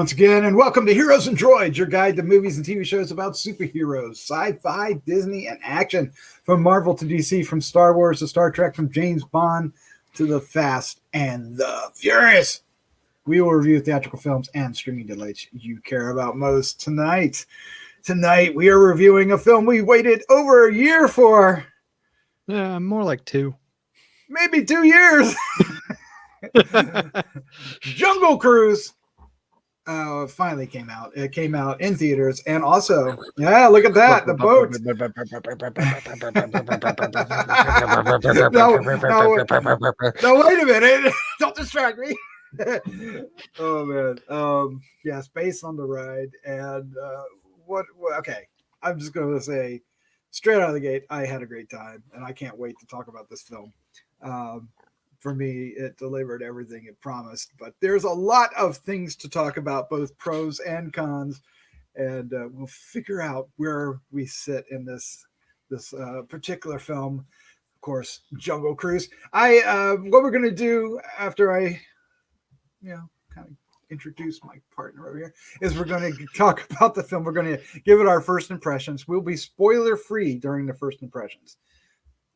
once again, and welcome to Heroes and Droids, your guide to movies and TV shows about superheroes, sci-fi, Disney, and action. From Marvel to DC, from Star Wars to Star Trek, from James Bond to the Fast and the Furious. We will review theatrical films and streaming delights you care about most tonight. Tonight, we are reviewing a film we waited over a year for. More like 2. Maybe 2 years. Jungle Cruise. It finally came out. It came out in theaters, and also, yeah, look at that, the boat. No, wait a minute! Don't distract me. Oh man, yes, based on the ride, and what? Okay, I'm just going to say, straight out of the gate, I had a great time, and I can't wait to talk about this film. For me, it delivered everything it promised, but there's a lot of things to talk about, both pros and cons, and we'll figure out where we sit in this particular film. Of course, Jungle Cruise. What we're gonna do after I, kind of introduce my partner over here is we're going to talk about the film. We're going to give it our first impressions. We'll be spoiler free during the first impressions.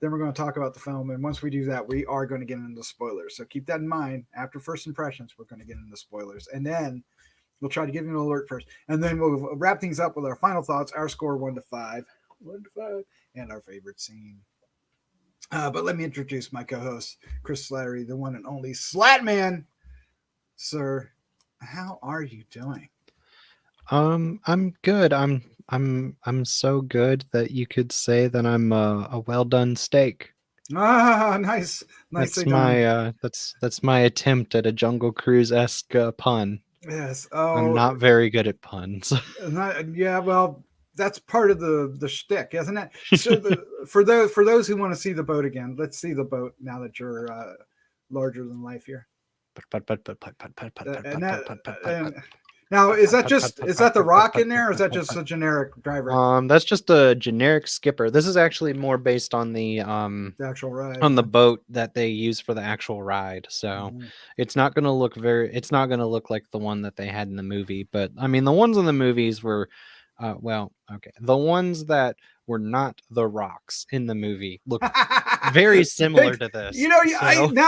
Then we're going to talk about the film, and once we do that, we are going to get into spoilers. So keep that in mind. After first impressions, we're going to get into spoilers, and then we'll try to give you an alert first, and then we'll wrap things up with our final thoughts, our score 1 to 5, and our favorite scene. But let me introduce my co-host, Chris Slattery, the one and only Slattman. Sir, how are you doing? I'm good. I'm so good that you could say that I'm a well done steak. Ah, nice. That's my that's my attempt at a Jungle Cruise-esque pun. Yes. I'm not very good at puns. Well, that's part of the shtick, isn't it? So for those who want to see the boat again, let's see the boat now that you're larger than life here. Now, is that the Rock in there, or is that just a generic driver? That's just a generic skipper. This is actually more based on the actual ride, on the boat that they use for the actual ride. So it's not going to look like the one that they had in the movie. But I mean, the ones in the movies were, the ones that were not the rocks in the movie look very similar to this. Now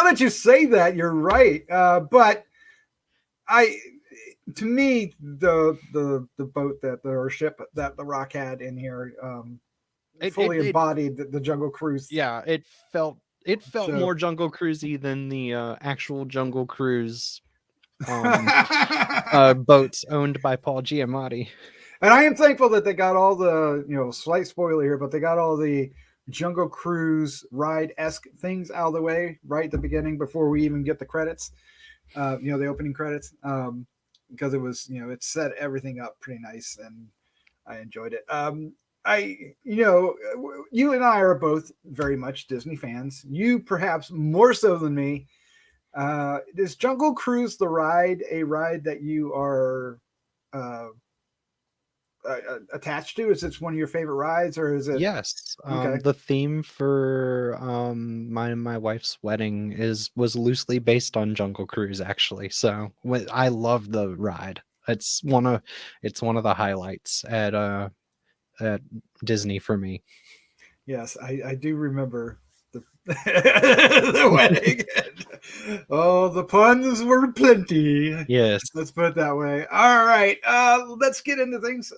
that you say that, you're right. But to me, the boat or ship that the Rock had in here, fully embodied the Jungle Cruise. Yeah, it felt more Jungle Cruisy than the actual Jungle Cruise boats owned by Paul Giamatti. And I am thankful that they got all the, slight spoiler here, but they got all the Jungle Cruise ride-esque things out of the way right at the beginning before we even get the credits, the opening credits, because it was, it set everything up pretty nice, and I enjoyed it. You and I are both very much Disney fans. You perhaps more so than me. Is Jungle Cruise the ride a ride that you are attached to? Is it one of your favorite rides, or is it? Yes. Okay. The theme for my wife's wedding was loosely based on Jungle Cruise, actually. So I love the ride. It's one of the highlights at Disney for me. Yes, I do remember the wedding. Oh, the puns were plenty. Yes. Let's put it that way. All right. Let's get into things.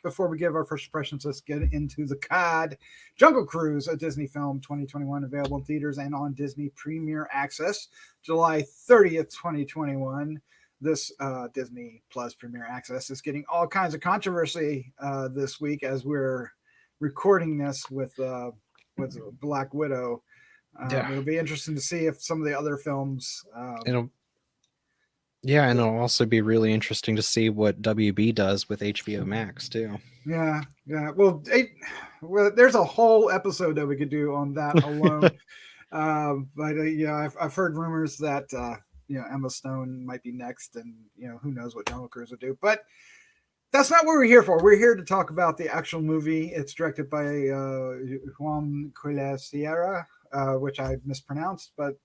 Before we give our first impressions, let's get into the COD. Jungle Cruise, a Disney film, 2021, available in theaters and on Disney Premier Access, July 30th, 2021. This Disney Plus Premier Access is getting all kinds of controversy this week as we're recording this with Black Widow. It'll be interesting to see if some of the other films. And it'll also be really interesting to see what WB does with HBO Max too. Yeah. Well, there's a whole episode that we could do on that alone. But I've heard rumors that Emma Stone might be next, and who knows what Jungle Cruise would do. But that's not what we're here for. We're here to talk about the actual movie. It's directed by Juan Sierra, which I mispronounced, but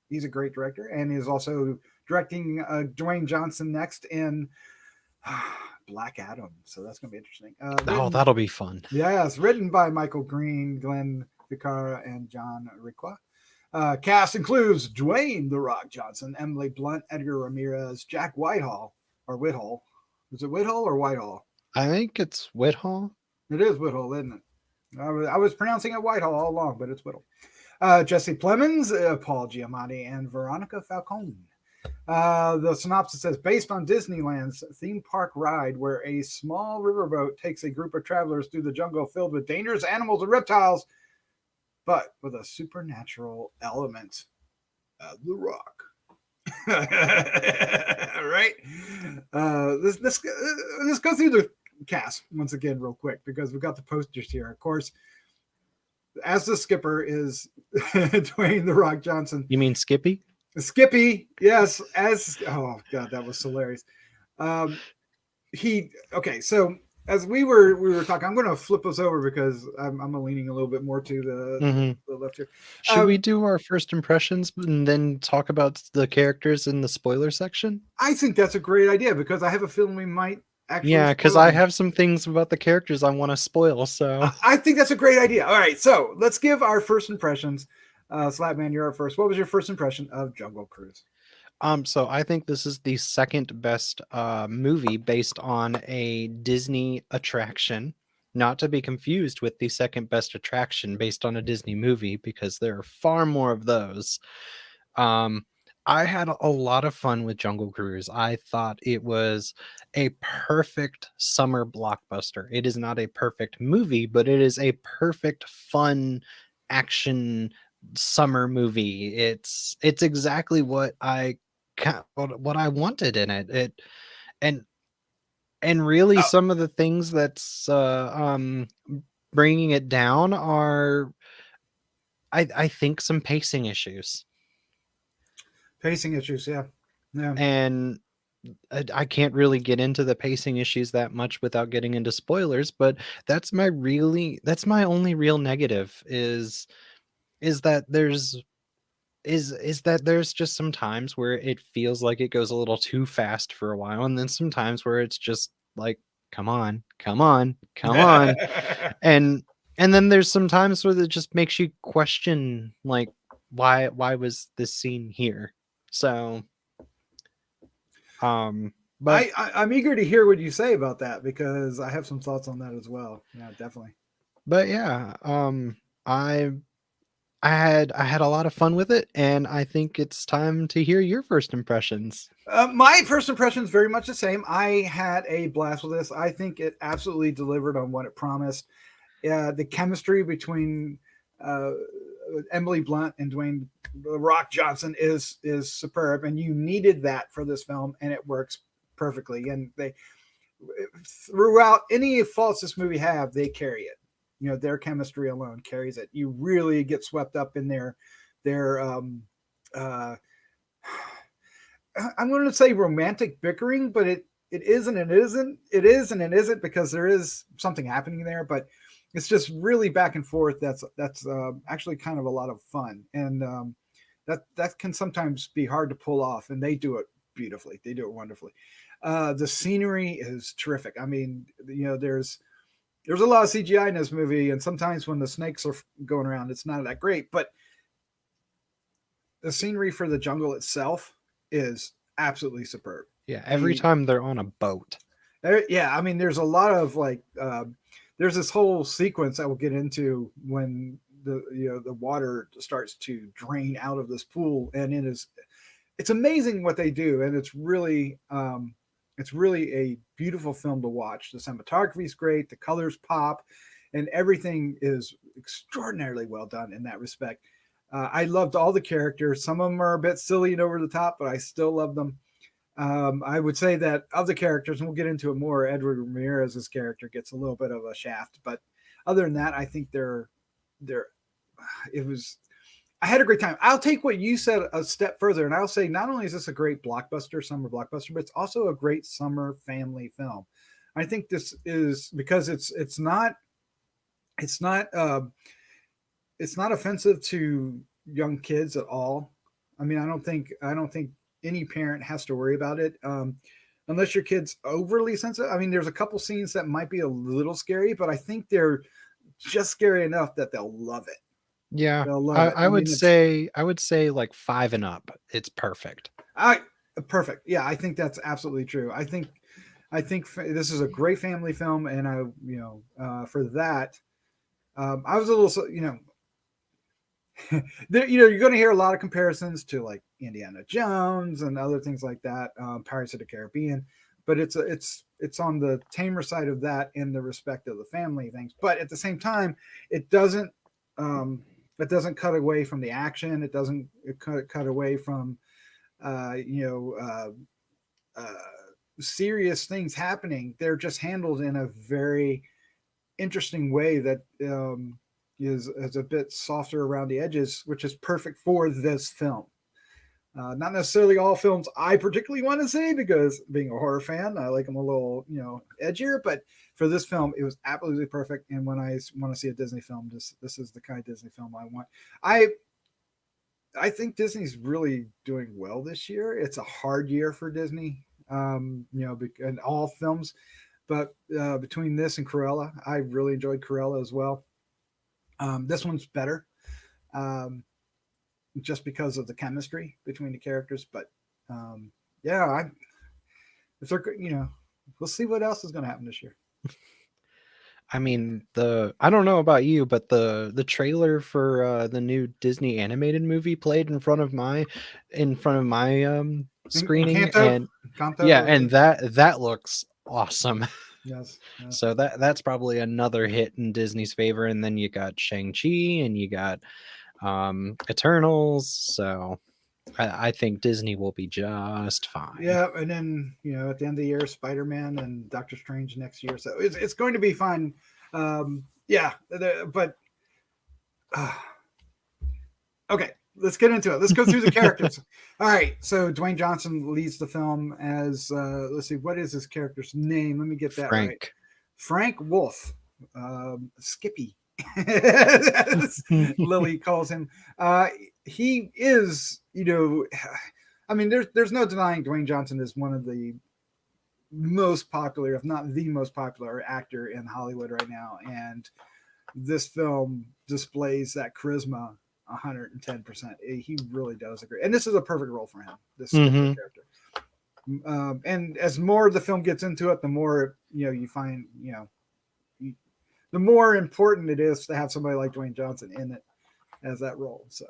he's a great director, and he's also directing Dwayne Johnson next in Black Adam. So that's going to be interesting. Oh, that'll be fun. Yeah, it's written by Michael Green, Glenn Ficarra, and John Requa. Cast includes Dwayne "The Rock" Johnson, Emily Blunt, Edgar Ramirez, Jack Whitehall, or Whitehall. Is it Whitehall or Whitehall? I think it's Whitehall. It is Whitehall, isn't it? I was pronouncing it Whitehall all along, but it's Whittle. Jesse Plemons, Paul Giamatti, and Veronica Falcone. The synopsis says, based on Disneyland's theme park ride, where a small riverboat takes a group of travelers through the jungle filled with dangerous animals and reptiles, but with a supernatural element. The Rock. Right? Let's go through the cast once again real quick, because we've got the posters here. Of course, as the skipper is Dwayne "The Rock" Johnson. You mean Skippy? Skippy, yes. Oh god, that was hilarious. So as we were talking, I'm going to flip us over because I'm leaning a little bit more to the left here. Should we do our first impressions and then talk about the characters in the spoiler section? I think that's a great idea, because I have a feeling we might actually. Yeah, because I have some things about the characters I want to spoil. So I think that's a great idea. All right, so let's give our first impressions. Slattman, you're up first. What was your first impression of Jungle Cruise? So I think this is the second best movie based on a Disney attraction, not to be confused with the second best attraction based on a Disney movie, because there are far more of those. I had a lot of fun with Jungle Cruise. I thought it was a perfect summer blockbuster. It is not a perfect movie, but it is a perfect fun action summer movie. It's exactly what I wanted in it. And really some of the things that's bringing it down are I think some pacing issues. Yeah. And I can't really get into the pacing issues that much without getting into spoilers, but that's my only real negative is that there's just some times where it feels like it goes a little too fast for a while, and then sometimes where it's just like, come on. and then there's some times where it just makes you question, like, why was this scene here? So but I'm eager to hear what you say about that, because I have some thoughts on that as well. Yeah, definitely. But yeah, I had a lot of fun with it, and I think it's time to hear your first impressions. My first impression is very much the same. I had a blast with this. I think it absolutely delivered on what it promised. The chemistry between Emily Blunt and Dwayne "The Rock" Johnson is superb, and you needed that for this film, and it works perfectly. And they, throughout any faults this movie have, they carry it. You know, their chemistry alone carries it. You really get swept up in their I'm going to say romantic bickering, but it isn't and it isn't. It is and it isn't, because there is something happening there, but it's just really back and forth. That's actually kind of a lot of fun, and that can sometimes be hard to pull off, and they do it beautifully. They do it wonderfully. The scenery is terrific. I mean, you know, there's a lot of CGI in this movie, and sometimes when the snakes are going around, it's not that great, but the scenery for the jungle itself is absolutely superb. Yeah, every time they're on a boat. Yeah, I mean, there's a lot of there's this whole sequence that we'll get into when the water starts to drain out of this pool, and it's amazing what they do, and it's really a beautiful film to watch. The cinematography is great, the colors pop, and everything is extraordinarily well done in that respect. I loved all the characters. Some of them are a bit silly and over the top, but I still love them. I would say that of the characters, and we'll get into it more, Edward Ramirez's character gets a little bit of a shaft, but other than that, I think I had a great time. I'll take what you said a step further, and I'll say not only is this a great summer blockbuster, but it's also a great summer family film. I think this is because it's not offensive to young kids at all. I mean, I don't think any parent has to worry about it. Unless your kid's overly sensitive. I mean, there's a couple scenes that might be a little scary, but I think they're just scary enough that they'll love it. Yeah, They'll love it. I would mean, it's say like 5 and up. It's perfect. I perfect. Yeah, I think that's absolutely true. I think this is a great family film, and for that, I was a little, you're going to hear a lot of comparisons to like Indiana Jones and other things like that, Pirates of the Caribbean, but it's on the tamer side of that in the respect of the family things. But at the same time, it doesn't cut away from the action. It doesn't cut away from uh, you know uh, uh, serious things happening. They're just handled in a very interesting way that is a bit softer around the edges, which is perfect for this film. Not necessarily all films I particularly want to see, because being a horror fan, I like them a little, edgier. But for this film, it was absolutely perfect. And when I want to see a Disney film, this is the kind of Disney film I want. I think Disney's really doing well this year. It's a hard year for Disney, and all films. But between this and Cruella, I really enjoyed Cruella as well. This one's better, just because of the chemistry between the characters. But yeah, if they're, we'll see what else is going to happen this year. I mean, I don't know about you, but the trailer for the new Disney animated movie played in front of my screening, Encanto? and that looks awesome. Yes. So that's probably another hit in Disney's favor. And then you got Shang-Chi and you got Eternals. So I think Disney will be just fine. Yeah, and then at the end of the year, Spider-Man and Doctor Strange next year, so it's going to be fun. But okay, let's get into it. Let's go through the characters. All right, so Dwayne Johnson leads the film as let's see, what is his character's name? Let me get that right. Frank Wolf, Skippy. Lily calls him. He is, I mean, there's no denying Dwayne Johnson is one of the most popular, if not the most popular actor in Hollywood right now. And this film displays that charisma 110%. He really does agree. And this is a perfect role for him, this character. And as more the film gets into it, the more, you find, the more important it is to have somebody like Dwayne Johnson in it as that role. So,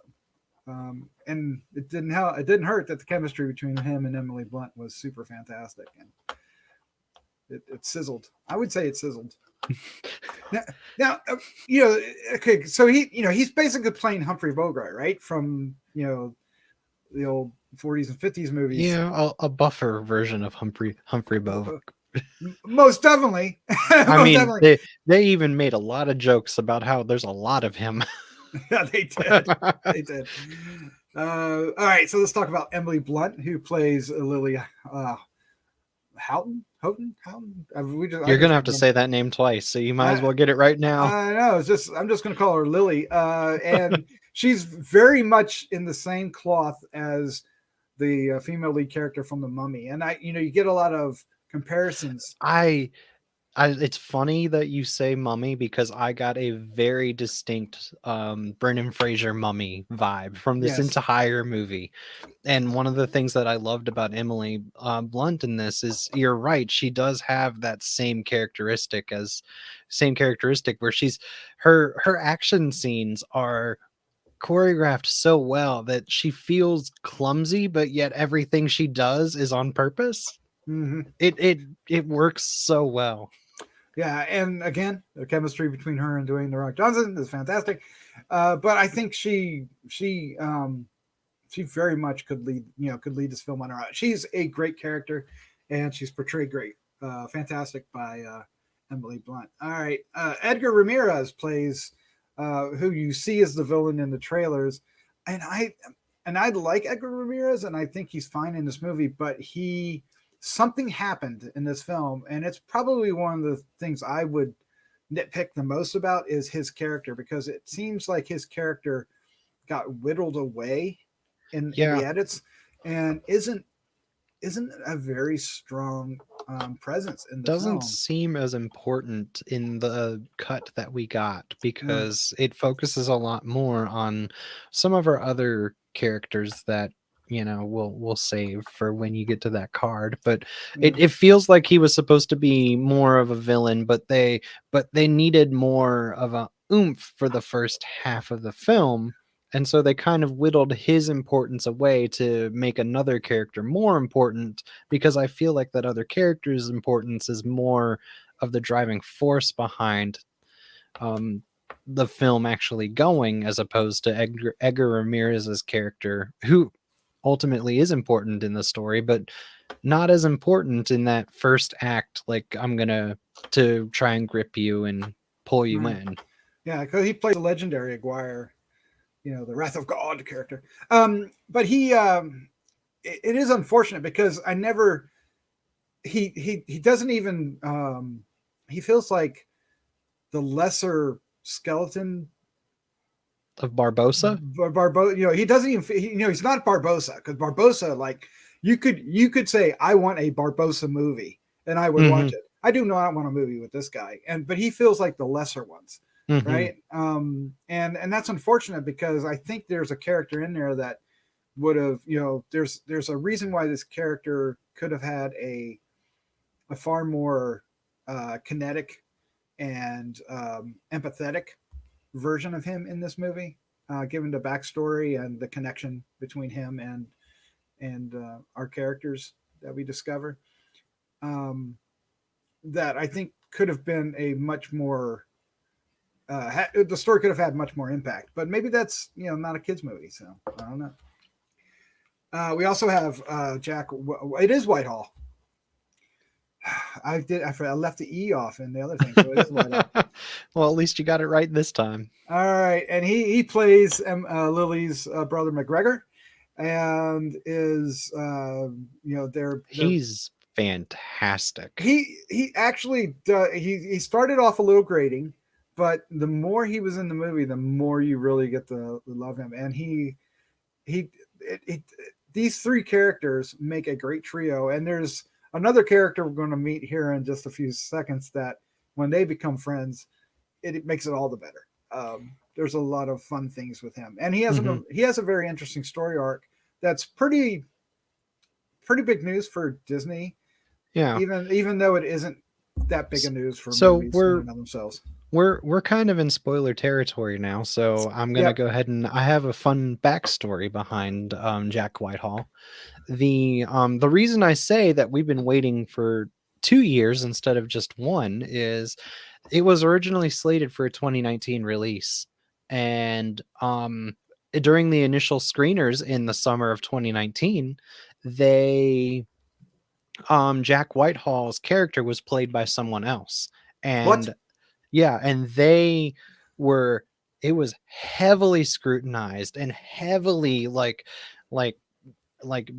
and it didn't hurt that the chemistry between him and Emily Blunt was super fantastic, and it sizzled. I would say it sizzled. now, okay, so he's basically playing Humphrey Bogart, right? From the old 40s and 50s movies. Yeah, a buffer version of Humphrey Bogart. Most definitely. I mean, they even made a lot of jokes about how there's a lot of him. Yeah, they did. All right, so let's talk about Emily Blunt, who plays Lily Houghton. You're gonna have to say that name twice, so you might as well get it right now. I know. I'm just gonna call her Lily, and she's very much in the same cloth as the female lead character from The Mummy, and you get a lot of comparisons. It's funny that you say Mummy, because I got a very distinct Brendan Fraser Mummy vibe from this entire movie. And one of the things that I loved about Emily Blunt in this is, you're right, she does have that same characteristic where her action scenes are choreographed so well that she feels clumsy, but yet everything she does is on purpose. Mm-hmm. It works so well. Yeah, and again, the chemistry between her and Dwayne "The Rock" Johnson is fantastic. But I think she very much could lead this film on her own. She's a great character, and she's portrayed fantastic by Emily Blunt. All right, Edgar Ramirez plays who you see as the villain in the trailers, and I like Edgar Ramirez, and I think he's fine in this movie, but something happened in this film, and it's probably one of the things I would nitpick the most about is his character, because it seems like his character got whittled away in the edits. and isn't a very strong presence in the Doesn't film. seem as important in the cut that we got Yeah. because it focuses a lot more on some of our other characters that we'll save for when you get to that card. But Yeah. it feels like he was supposed to be more of a villain, but they needed more of a oomph for the first half of the film. And so they kind of whittled his importance away to make another character more important, because I feel like that other character's importance is more of the driving force behind um, the film actually going, as opposed to Edgar Ramirez's character, who ultimately is important in the story, but not as important in that first act. Like, I'm gonna to try and grip you and pull you Yeah. in. Yeah, because he plays the legendary Aguirre, the Wrath of God character. But it is unfortunate because I never, he doesn't even, he feels like the lesser skeleton Of Barbosa. Barbosa. He doesn't even, he's not Barbosa, because Barbosa, like, you could say, I want a Barbosa movie and I would Mm-hmm. watch it. I do not want a movie with this guy, but he feels like the lesser ones, Mm-hmm. right? And that's unfortunate because I think there's a character in there that would have, there's a reason why this character could have had a far more kinetic and empathetic version of him in this movie, given the backstory and the connection between him and our characters that we discover. Um, that I think could have been a much more the story could have had much more impact. But maybe that's not a kids movie, so I don't know. We also have Jack. It is Whitehall. I left the E off in the other thing, so it is Whitehall. Well, at least you got it right this time. All right, and he plays Lily's brother McGregor, and is they're He's fantastic. he actually he started off a little grating, but the more he was in the movie, the more you really get to love him, and he these three characters make a great trio, and there's another character we're going to meet here in just a few seconds that when they become friends, it makes it all the better. There's a lot of fun things with him, and Mm-hmm. he has a very interesting story arc that's pretty big news for Disney, Yeah. even though it isn't that big a news for So movies in and of themselves. we're kind of in spoiler territory now, so I'm gonna Yep. go ahead, and I have a fun backstory behind Jack Whitehall. The reason I say that we've been waiting for 2 years instead of just one is it was originally slated for a 2019 release, and during the initial screeners in the summer of 2019, they Jack Whitehall's character was played by someone else. What? And yeah, and they were it was heavily scrutinized and heavily like like like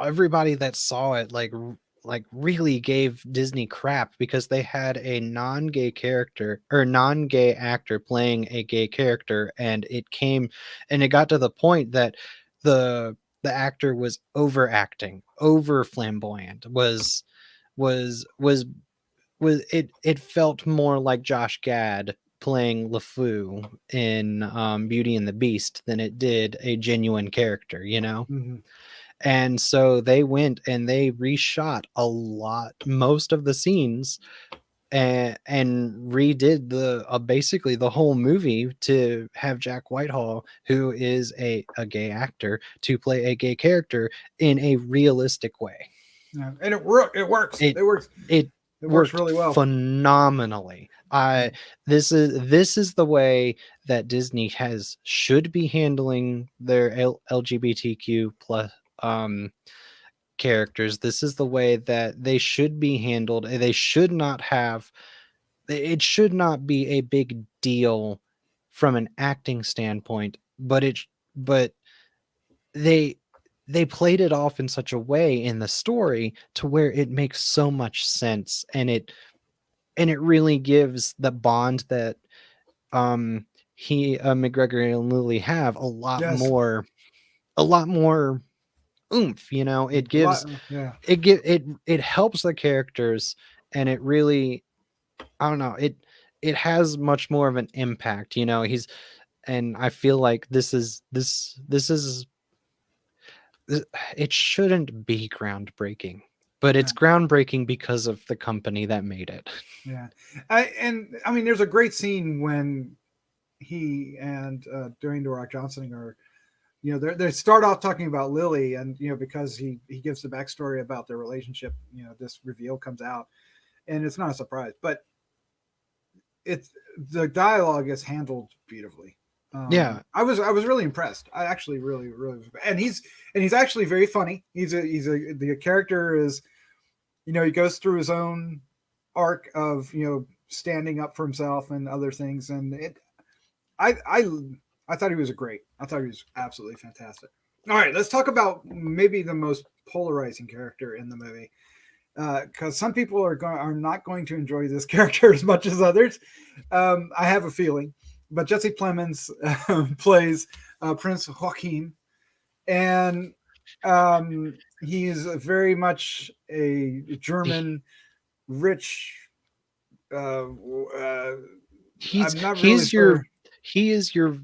everybody that saw it like really gave Disney crap because they had a non-gay character or non-gay actor playing a gay character, and it got to the point that the actor was overacting, over flamboyant, was it felt more like Josh Gad playing LeFou in Beauty and the Beast than it did a genuine character, you know? Mm-hmm. And so they went and they reshot most of the scenes, and redid the basically the whole movie to have Jack Whitehall, who is a gay actor, to play a gay character in a realistic way. Yeah. And it works. It works. It It works. it It works worked really well. phenomenally. This is the way that Disney should be handling their LGBTQ plus um characters. This is the way that they should be handled. They should not have it should not be a big deal from an acting standpoint, but they they played it off in such a way in the story to where it makes so much sense, and it really gives the bond that um he McGregor and Lily have Yes. a lot more oomph. You know, it A lot, gives yeah, it helps the characters, and it really, I don't know, it has much more of an impact. You know, he's and I feel like this is it shouldn't be groundbreaking, but it's yeah, groundbreaking because of the company that made it. yeah. I mean, there's a great scene when he and Dwayne The Rock Johnson are, you know, they start off talking about Lily, and you know, because he gives the backstory about their relationship, you know, this reveal comes out, and it's not a surprise, but it's the dialogue is handled beautifully. Yeah, I was really impressed. I actually really was, and he's actually very funny. The character is, you know, he goes through his own arc of, you know, standing up for himself and other things, and I I I thought he was great. I thought he was absolutely fantastic. All right, let's talk about maybe the most polarizing character in the movie, because some people are not going to enjoy this character as much as others. I have a feeling, but Jesse Plemons plays Prince Joachim, and he is very much a German rich. Uh, uh, I'm not really he's your sure. he is your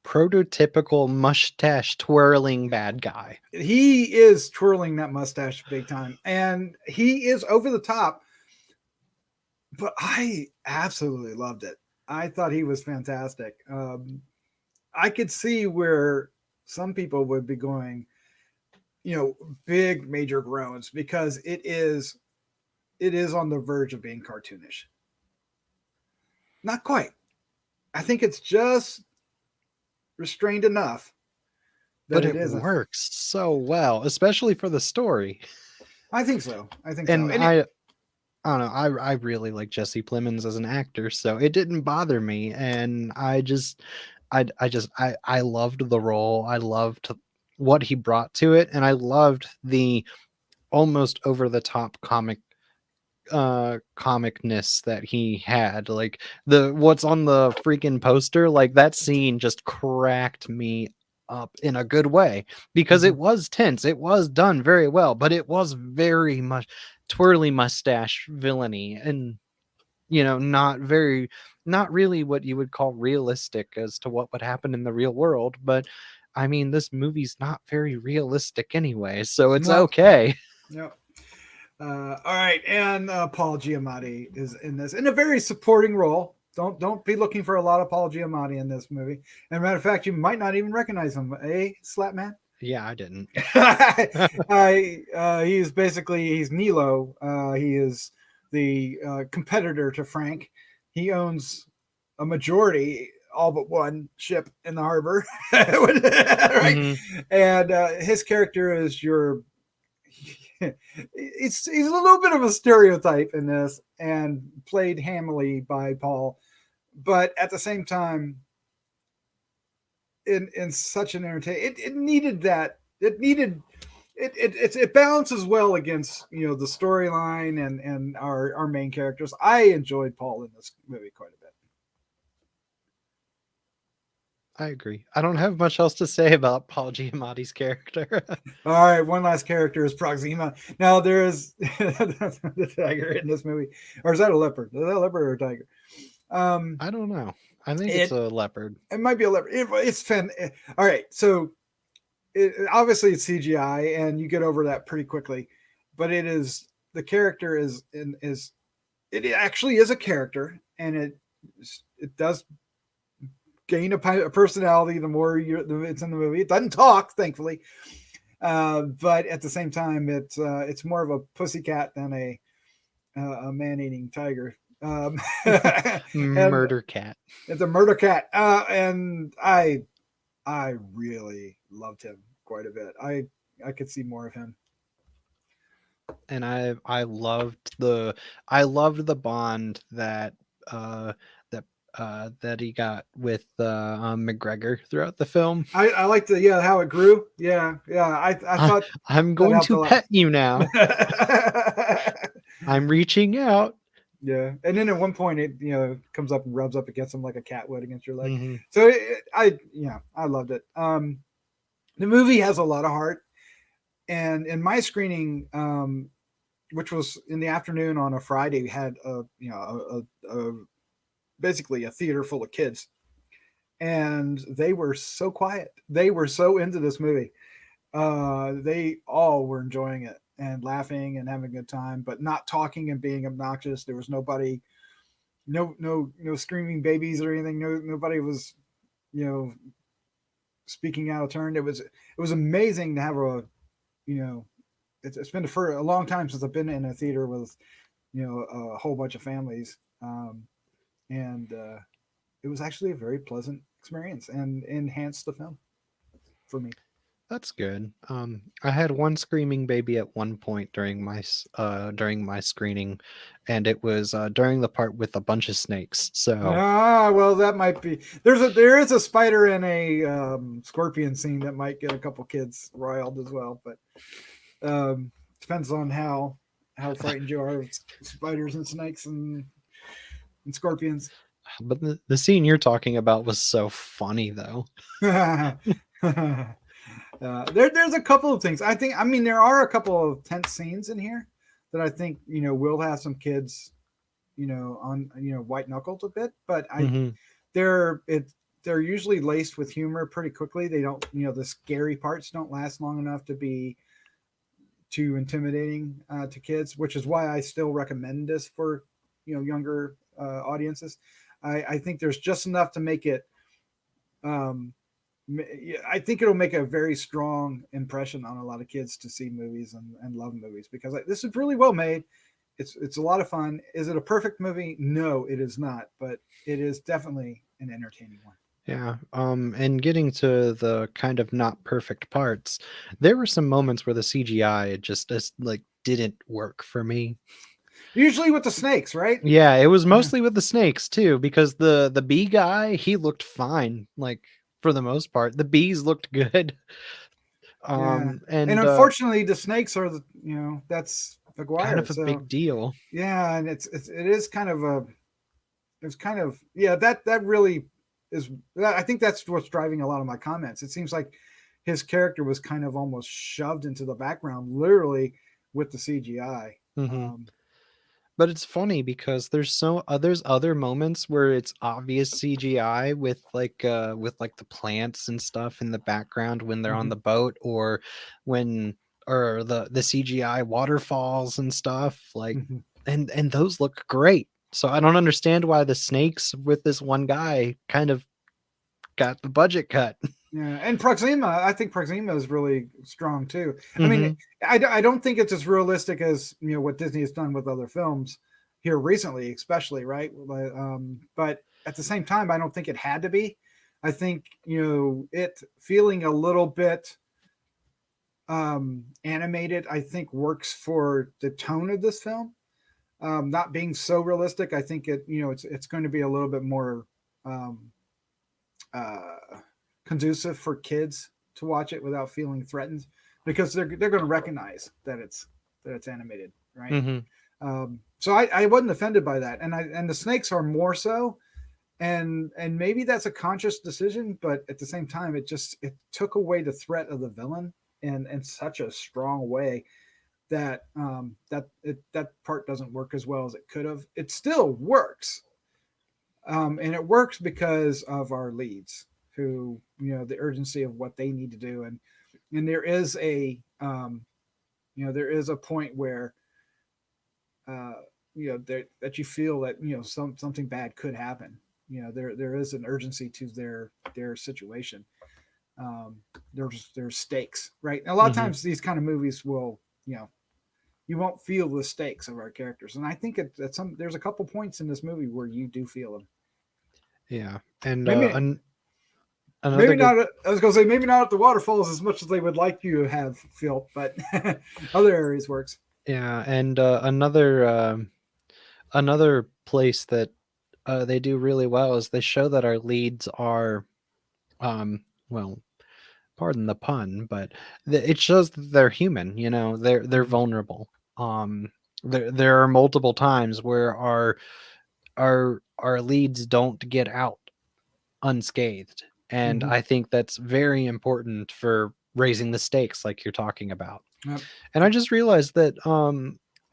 prototypical mustache twirling bad guy. He is twirling that mustache big time, and he is over the top. But I absolutely loved it. I thought he was fantastic. I could see where some people would be going, you know, big major groans because it is on the verge of being cartoonish. Not quite. I think it's just restrained enough that But it it isn't. works so well, especially for the story. I think so. I think so. And And it, I don't know. I really like Jesse Plemons as an actor, so it didn't bother me, and I loved the role. I loved what he brought to it, and I loved the almost over the top comicness that he had. Like the what's on the freaking poster, like that scene just cracked me up in a good way because it Mhm. was tense. It was done very well, but it was very much twirly mustache villainy, and you know, not really what you would call realistic as to what would happen in the real world. But I mean, this movie's not very realistic anyway, so it's No, okay. no. All right, and Paul Giamatti is in this in a very supporting role. Don't be looking for a lot of Paul Giamatti in this movie. And matter of fact, you might not even recognize him. Slatman. Yeah, I didn't. He's basically he's Nilo. He is the competitor to Frank. He owns a majority, all but one ship in the harbor, right? Hmm. And his character is your he's a little bit of a stereotype in this and played hamily by Paul, but at the same time, in such an entertaining, it needed that. It needed it balances well against, you know, the storyline and our main characters. I enjoyed Paul in this movie quite a bit. I agree. I don't have much else to say about Paul Giamatti's character. All right, one last character is Proxima. Now there is the tiger in this movie, or is that a leopard? Is that a leopard or a tiger? I don't know. I think it's It a leopard. it might be a leopard. It's fan. All right, so obviously it's CGI, and you get over that pretty quickly. But it is the character is it actually is a character, and it does gain a personality the more it's in the movie. It doesn't talk, thankfully, but at the same time, it's more of a pussycat than a man-eating tiger. And Murder cat. it's a murder cat, and I really loved him quite a bit. I could see more of him. And I loved the bond that uh that that he got with McGregor throughout the film. I like the yeah how it grew. Yeah, yeah. I I, thought I'm that going helped a to lot. pet you now. I'm reaching out. Yeah, and then at one point it, you know, comes up and rubs up against him like a cat would against your leg. Hmm. So I yeah, I loved it. The movie has a lot of heart. And in my screening, which was in the afternoon on a Friday, we had basically a theater full of kids, and they were so quiet. They were so into this movie. They all were enjoying it and laughing and having a good time, but not talking and being obnoxious. There was nobody, no screaming babies or anything. Nobody was, you know, speaking out of turn. It was amazing to have a, you know, it's been for a long time since I've been in a theater with, a whole bunch of families, and it was actually a very pleasant experience and enhanced the film for me. That's good. I had one screaming baby at one point during my screening, and it was during the part with a bunch of snakes. So Ah, well, that might be. There is a spider and a scorpion scene that might get a couple kids riled as well, but depends on how frightened you are of spiders and snakes and scorpions. but the scene you're talking about was so funny though. There's a couple of things. I mean, there are a couple of tense scenes in here that I think will have some kids, on white knuckled a bit. But Hmm. they're it they're usually laced with humor pretty quickly. They don't, the scary parts don't last long enough to be too intimidating to kids, which is why I still recommend this for younger audiences. I think there's just enough to make it. Um, I think it'll make a very strong impression on a lot of kids to see movies and love movies, because this is really well made. It's a lot of fun. Is it a perfect movie? No, it is not, but it is definitely an entertaining one. Yeah. And getting to the kind of not perfect parts, there were some moments where the CGI just like didn't work for me. Usually with the snakes, right? Yeah, it was Yeah, mostly with the snakes too, because the bee guy, he looked fine, like for the most part. The bees looked good. yeah. And And unfortunately, the snakes are that's kind McGuire. of a So big deal. yeah, and it is kind of a it's kind of yeah that really is. I think that's what's driving a lot of my comments. It seems like his character was kind of almost shoved into the background, literally, with the CGI. Hmm. But it's funny because there's other moments where it's obvious CGI with like the plants and stuff in the background when they're on Mhm, the boat, or when or the CGI waterfalls and stuff, like, mhm. and those look great. So I don't understand why the snakes with this one guy kind of got the budget cut. Yeah, and Proxima, I think Proxima is really strong too. I mean, Hmm. I don't think it's as realistic as what Disney has done with other films here recently, especially, right? But at the same time, I don't think it had to be. I think it feeling a little bit animated, I think works for the tone of this film. Not being so realistic, I think it's going to be a little bit more um, uh, conducive for kids to watch it without feeling threatened, because they're going to recognize that it's animated, right? Hmm. So I wasn't offended by that, and the snakes are more so, and maybe that's a conscious decision, but at the same time, it took away the threat of the villain in such a strong way that that part doesn't work as well as it could have. It still works, and it works because of our leads, who the urgency of what they need to do, and there is a point where uh, that you feel that something bad could happen. There is an urgency to their situation. There's stakes, right? And a lot of Hmm. times these kind of movies will, you won't feel the stakes of our characters, and I think there's a couple points in this movie where you do feel them. Yeah. And Maybe another maybe good. not. I was gonna say maybe not at the waterfalls as much as they would like you to have felt, but other areas works. Yeah. And another place that they do really well is they show that our leads are, well, pardon the pun, but it shows that they're human. They're Mhm, vulnerable. Um, there are multiple times where our leads don't get out unscathed, and mhm, I think that's very important for raising the stakes like you're talking about. Yep. And I just realized that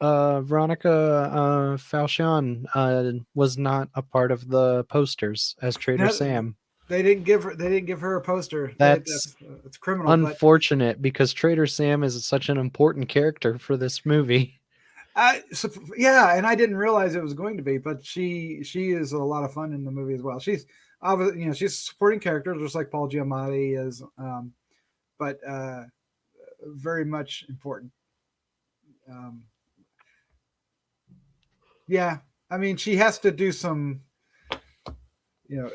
Veronica Falchion was not a part of the posters as Trader No, Sam. they didn't give her. They didn't give her a poster. That's It's criminal. But unfortunate because Trader Sam is such an important character for this movie. yeah, and I didn't realize it was going to be. But she is a lot of fun in the movie as well. She's obviously, she's a supporting character just like Paul Giamatti is, but very much important. Um, yeah, I mean, she has to do some,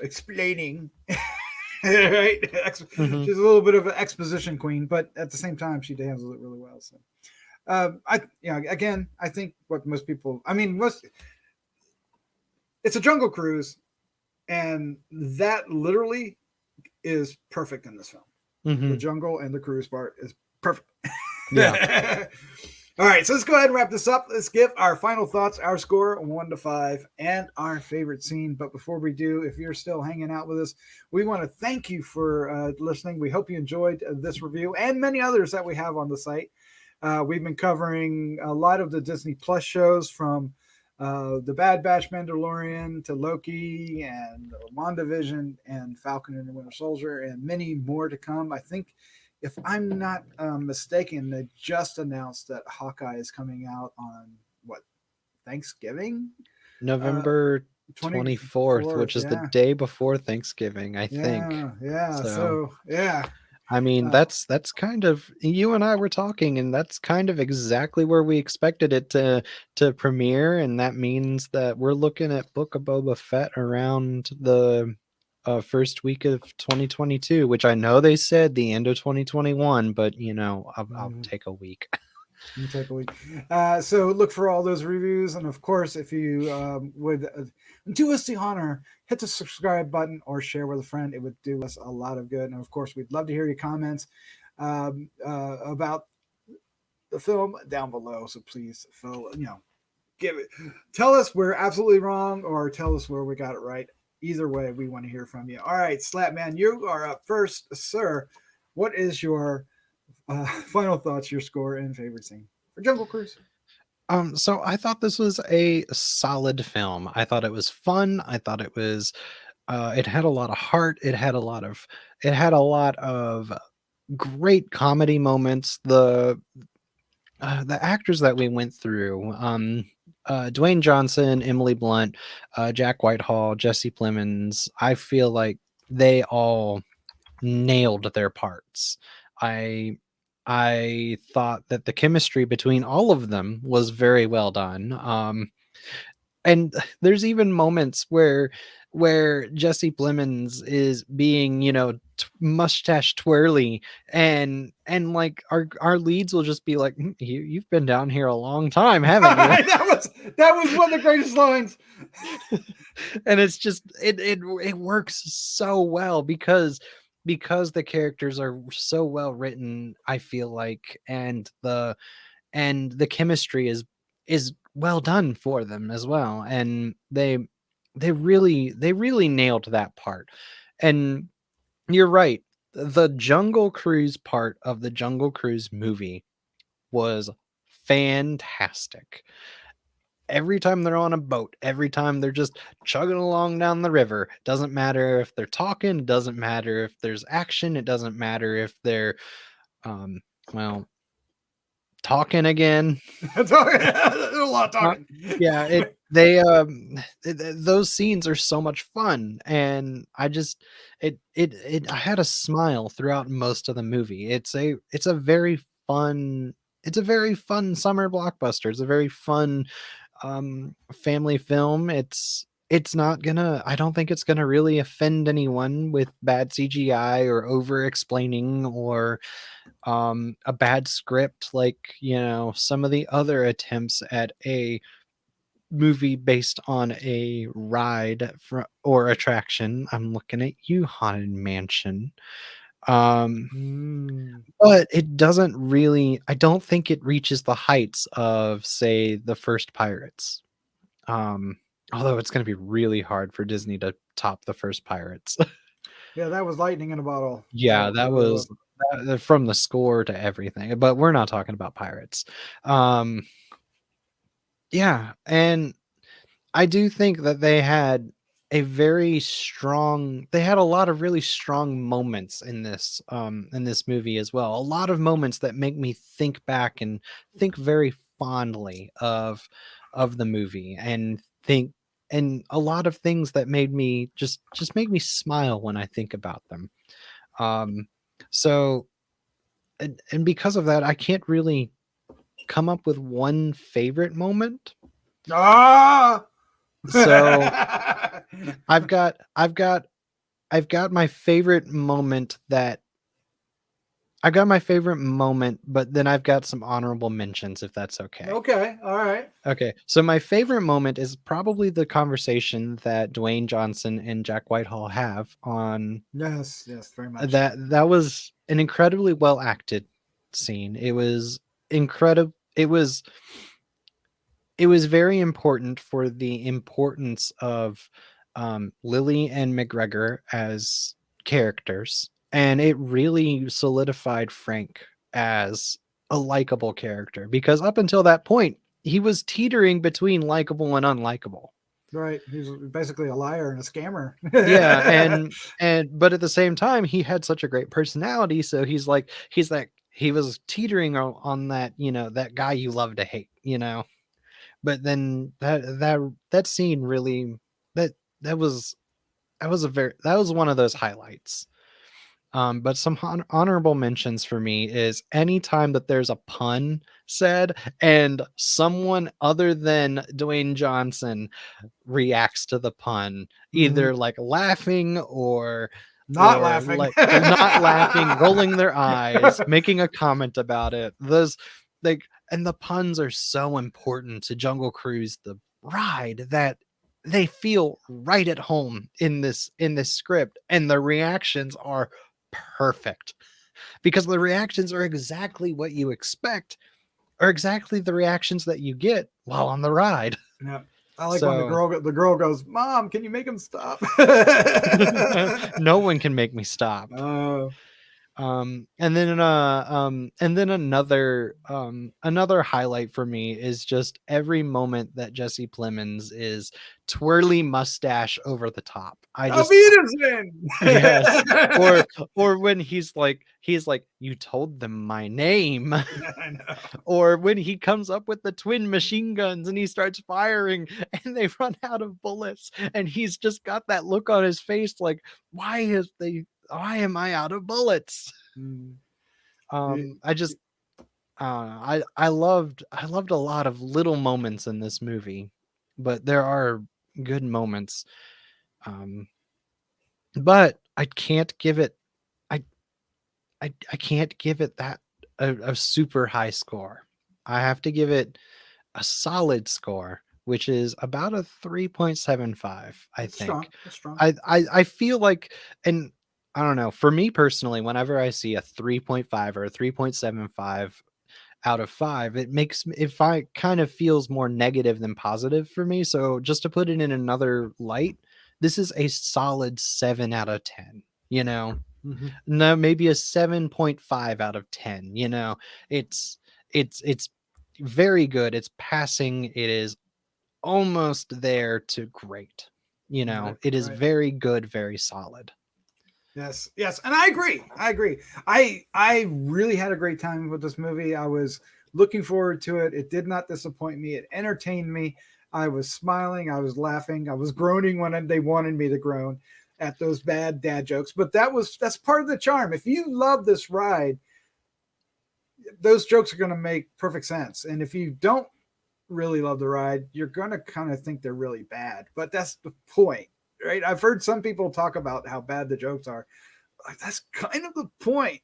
explaining. Right? Mhm. She's a little bit of an exposition queen, but at the same time, she handles it really well. So, again, I think what most people, I mean, it's a jungle cruise, and that literally is perfect in this film. The Mhm. jungle and the cruise part is perfect. Yeah. All right, so let's go ahead and wrap this up. Let's give our final thoughts, our score 1 to 5, and our favorite scene. But before we do, if you're still hanging out with us, we want to thank you for listening. We hope you enjoyed this review and many others that we have on the site. We've been covering a lot of the Disney Plus shows, from The Bad Batch Mandalorian to Loki and WandaVision and Falcon and the Winter Soldier, and many more to come. I think, if I'm not mistaken, they just announced that Hawkeye is coming out on Thanksgiving? November 24th, 24th, which is the yeah. day before Thanksgiving, I think. Yeah. So, So, yeah. I mean, that's kind of, you and I were talking, and that's kind of exactly where we expected it to premiere, and that means that we're looking at Book of Boba Fett around the first week of 2022, which I know they said the end of 2021, but I'll take a week. You take a week. So look for all those reviews, and of course, if you would do us the honor, hit the subscribe button or share with a friend. It would do us a lot of good. And of course, we'd love to hear your comments about the film down below. So please, Phil, tell us we're absolutely wrong, or tell us where we got it right. Either way, we want to hear from you. All right, Slattman, you are up first, sir. What is your final thoughts, your score, and favorite scene for Jungle Cruise? So I thought this was a solid film. I thought it was fun. I thought it was it had a lot of heart. It had a lot of great comedy moments. The actors that we went through, Dwayne Johnson, Emily Blunt, Jack Whitehall, Jesse Plemons, I feel like they all nailed their parts. I I thought that the chemistry between all of them was very well done. And there's even moments where Jesse Plemons is being, mustache twirly, and like our leads will just be like, You've been down here a long time, haven't you?" that was one of the greatest lines. And it's just it works so well because the characters are so well written, I feel like, and the chemistry is well done for them as well, and they really nailed that part. And you're right, the Jungle Cruise part of the Jungle Cruise movie was fantastic. Every time they're on a boat, every time they're just chugging along down the river, doesn't matter if they're talking, doesn't matter if there's action, it doesn't matter if they're um well talking again. There's a lot of talking. Yeah, those scenes are so much fun, and I just I had a smile throughout most of the movie. It's a very fun summer blockbuster. It's a very fun family film. It's not gonna I don't think it's gonna really offend anyone with bad CGI or over explaining or a bad script, like some of the other attempts at a movie based on a ride or attraction. I'm looking at you, Haunted Mansion. um but it doesn't really, I don't think it reaches the heights of, say, the first Pirates. um Although it's going to be really hard for Disney to top the first Pirates. Yeah, that was lightning in a bottle. Yeah, That really was. from the score to everything. But we're not talking about pirates. Um, yeah, and I do think that they had they had a lot of really strong moments in this movie as well. A lot of moments that make me think back and think very fondly of the movie and think and a lot of things that made me just make me smile when I think about them. Um so and because of that I can't really come up with one favorite moment. Ah. So I've got I've got I've got my favorite moment that I've got my favorite moment, but then I've got some honorable mentions if that's okay. Okay. All right. Okay. So my favorite moment is probably the conversation that Dwayne Johnson and Jack Whitehall have on Yes. Yes. Very much. that was an incredibly well acted scene. It was incredible. It was very important for the importance of Lily and McGregor as characters, and it really solidified Frank as a likable character because up until that point, he was teetering between likable and unlikable. Right. He's basically a liar and a scammer. Yeah, and but at the same time, he had such a great personality, so he was teetering on that, that guy you love to hate, but then that scene really that that was that was one of those highlights. But some honorable mentions for me is anytime that there's a pun said and someone other than Dwayne Johnson reacts to the pun, Mhm. either like laughing Not or laughing. like not laughing, rolling their eyes, making a comment about it. Those like and the puns are so important to Jungle Cruise, the ride, that they feel right at home in this script, and the reactions are perfect because the reactions are exactly what you expect, or exactly the reactions that you get while on the ride. Yeah. I like when So the girl goes, "Mom, can you make him stop?" no one can make me stop. Oh, And then another highlight for me is just every moment that Jesse Plemons is twirly mustache over the top. I Auf just Wiedersehen. yes. Or when he's like, you told them my name. I know. Or when he comes up with the twin machine guns and he starts firing and they run out of bullets and he's just got that look on his face like, why am I out of bullets? Mm. I just I loved a lot of little moments in this movie, but there are good moments. Um but I can't give it I I can't give it that a super high score. I have to give it a solid score, which is about a 3.75, I That's strong. think. That's strong. I feel like, and I don't know, for me personally, whenever I see a 3.5 or a 3.75 out of 5, it makes if I kind of feels more negative than positive for me. So just to put it in another light, this is a solid 7 out of 10, you know? Mhm. No, maybe a 7.5 out of 10, It's it's very good. It's passing. It is almost there to great. Right. It is Right. very good, very solid. Yes. Yes. And I agree. I agree. I really had a great time with this movie. I was looking forward to it. It did not disappoint me. It entertained me. I was smiling. I was laughing. I was groaning when they wanted me to groan at those bad dad jokes. But that's part of the charm. If you love this ride, those jokes are going to make perfect sense. And if you don't really love the ride, you're going to kind of think they're really bad. But that's the point, right? I've heard some people talk about how bad the jokes are. Like, that's kind of the point.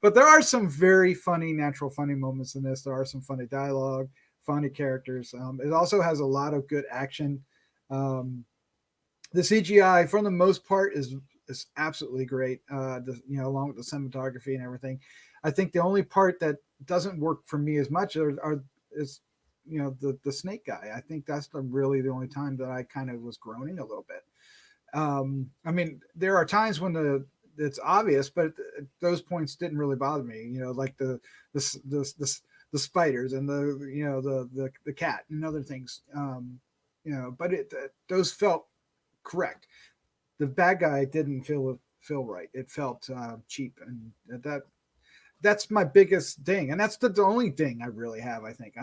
But there are some very funny, natural, funny moments in this. There are some funny dialogue, funny characters. It also has a lot of good action. The CGI, for the most part, is absolutely great. Along with the cinematography and everything. I think the only part that doesn't work for me as much is the snake guy. I think that's really the only time that I kind of was groaning a little bit. I mean, there are times when it's obvious, but those points didn't really bother me. You know, like the spiders and the cat and other things. You know, but those felt correct. The bad guy didn't feel right. It felt cheap, and that's my biggest thing, and that's the only thing I really have. I think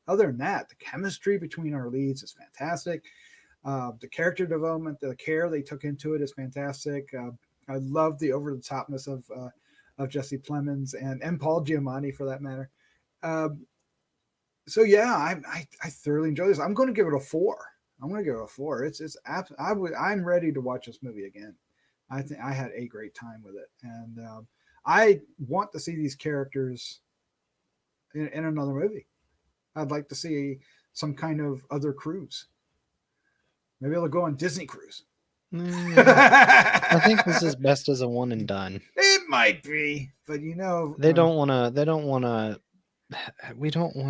other than that, the chemistry between our leads is fantastic. The character development, the care they took into it is fantastic. I love the over the topness of Jesse Plemons and Paul Giamatti for that matter. So yeah, I thoroughly enjoy this. I'm going to give it a 4. I'm going to give it a 4. I'm ready to watch this movie again. I think I had a great time with it, and I want to see these characters in another movie. I'd like to see some kind of other cruise. Maybe they'll go on Disney cruise. I think this is best as a one and done. It might be, but you know, we don't want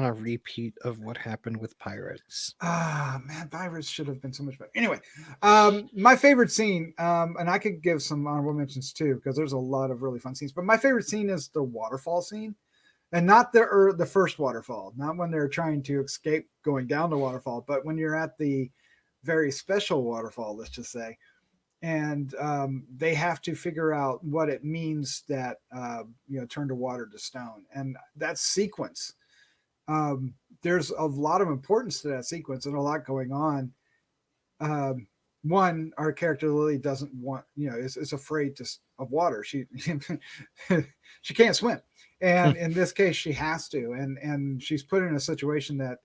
a repeat of what happened with Pirates. Ah, man, Pirates should have been so much better. Anyway, my favorite scene, and I could give some honorable mentions too, because there's a lot of really fun scenes. But my favorite scene is the waterfall scene, and not the first waterfall, not when they're trying to escape going down the waterfall, but when you're at the very special waterfall, let's just say, and they have to figure out what it means that turn to water to stone, and that sequence. There's a lot of importance to that sequence and a lot going on. One, our character Lily doesn't want, is afraid of water. She she can't swim, and in this case, she has to, and she's put in a situation that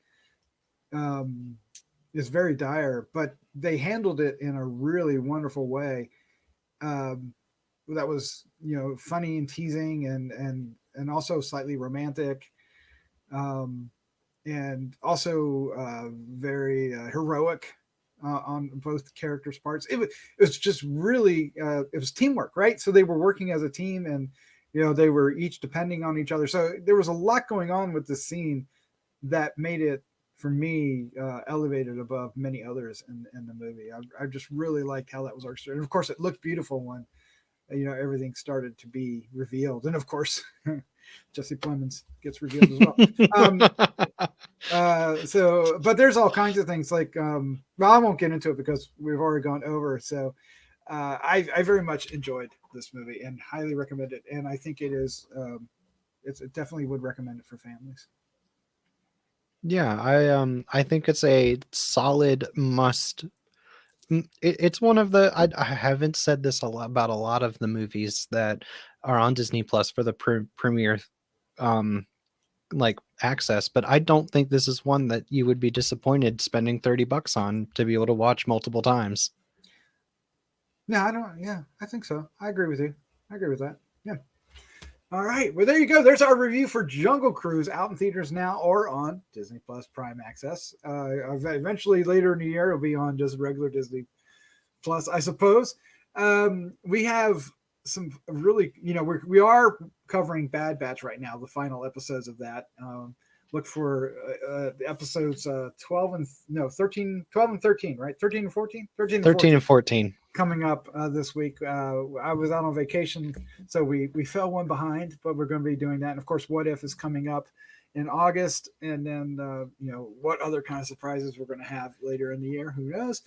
is very dire. But they handled it in a really wonderful way. That was funny and teasing, and also slightly romantic. And also very heroic on both characters' parts. It was just really it was teamwork, right? So they were working as a team, and they were each depending on each other. So there was a lot going on with the scene that made it, for me, elevated above many others in the movie. I just really liked how that was orchestrated. And of course, it looked beautiful when everything started to be revealed, and of course. Jesse Plemons gets revealed as well. But there's all kinds of things like, well, I won't get into it because we've already gone over. So I very much enjoyed this movie and highly recommend it. And I think it definitely would recommend it for families. Yeah, I think it's a solid must. It's one of the, I haven't said this about a lot of the movies that are on Disney Plus for the premiere like access, but I don't think this is one that you would be disappointed spending $30 on to be able to watch multiple times. No, I don't. Yeah, I think so. I agree with you. I agree with that. Yeah. All right. Well, there you go. There's our review for Jungle Cruise, out in theaters now or on Disney Plus Prime Access. Eventually, later in the year, it'll be on just regular Disney Plus, I suppose. We have some really, we are covering Bad Batch right now, the final episodes of that. Look for the episodes 12 and 13, right? 13 and 14? 13 and 14. Coming up this week. I was out on vacation, so we fell one behind, but we're going to be doing that. And of course, What If is coming up in August, and then what other kind of surprises we're going to have later in the year, who knows.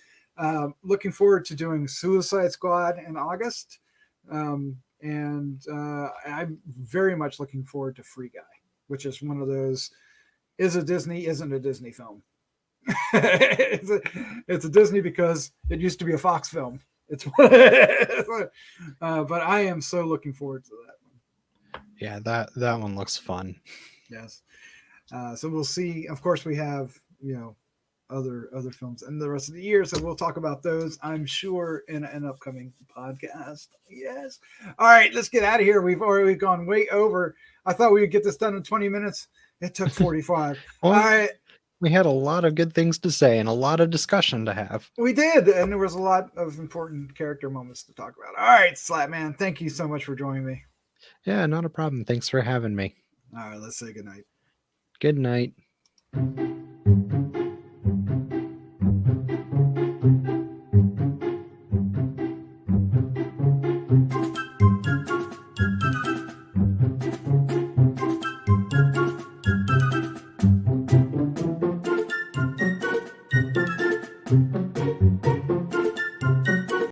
Looking forward to doing Suicide Squad in August, and I'm very much looking forward to Free Guy, which is one of those isn't a Disney film. It's a Disney because it used to be a Fox film. But I am so looking forward to that one. Yeah, that one looks fun. Yes. So we'll see. Of course, we have other films in the rest of the year, so we'll talk about those, I'm sure, in an upcoming podcast. Yes. All right, let's get out of here. We've already gone way over. I thought we would get this done in 20 minutes. It took 45. Well, all right. We had a lot of good things to say and a lot of discussion to have. We did, and there was a lot of important character moments to talk about. All right, Slattman, thank you so much for joining me. Yeah, not a problem. Thanks for having me. All right, let's say goodnight. Good night. Bye.